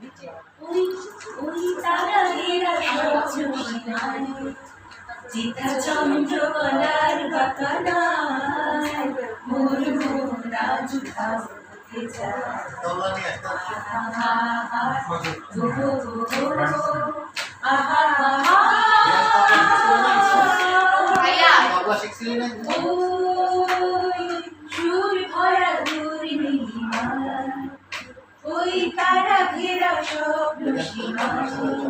ওই ওই তারারা সূর্যসীমায় চিতা চন্দ্র কলার বাকানায় মোর মোরা জুড়া হতে যায় আহা আহা আহা সুর ভরা দূরি নীলিমায় ওই তারা ঘেরা স্বপ্ন সীমায়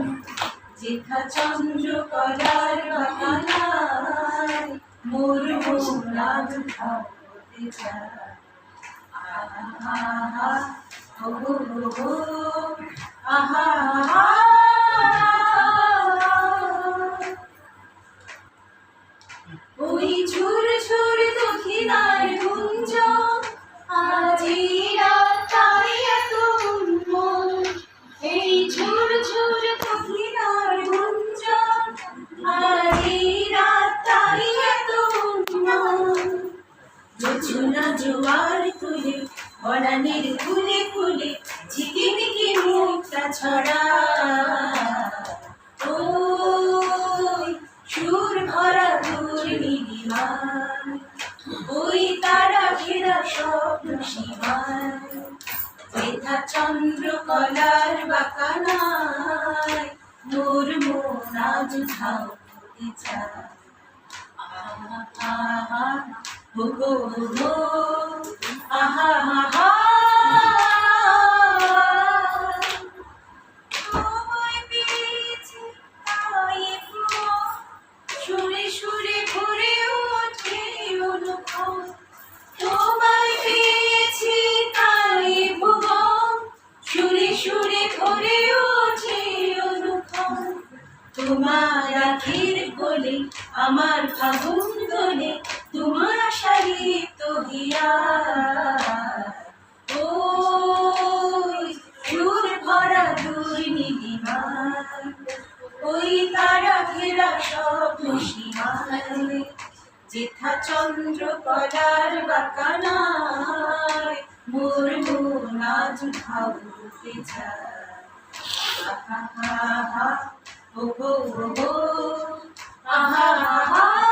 যেথা চন্দ্র কলার বাগানায় মোর মোরা জুড়া হতে যায় আহা আহা আহা ওই ঝুর ঝুর দক্ষিণার গুঞ্জ আজি রাতাই এত উন্মোদ এই ঝুর ঝুর দক্ষিণার গুঞ্জ আজি রাতাই এত উন্মোদ জোছনা জোয়ার তুলে বনানীর ফুলে ফুলে ঝিকিমিকি মুক্তা ছড়া সুর ভরা দূর নীলিমায় ওই তারা ঘেরা স্বপ্ন সীমায় যেথা চন্দ্র কলার বাকানায় মোর মোরা জুড়া হতে যায় আহা হো হো হো আহা আহা সুরে সুরে ভরে ওঠে অনুভব তোমায় পেয়েছি তাই ভুবন সুরে সুরে ভরে ওঠে অনুভব তোমার আখির কোলে আমার ফাগুন দোলে তোমার সারিত হিয়া ওই সুর ভরা দূর নীলিমায় ওই তারা ঘেরা স্বপ্ন সীমায় যেথা চন্দ্র কলার বাকানায় মোর মোরা জুড়া হতে যায় আহা আহা ও হো আহা আহা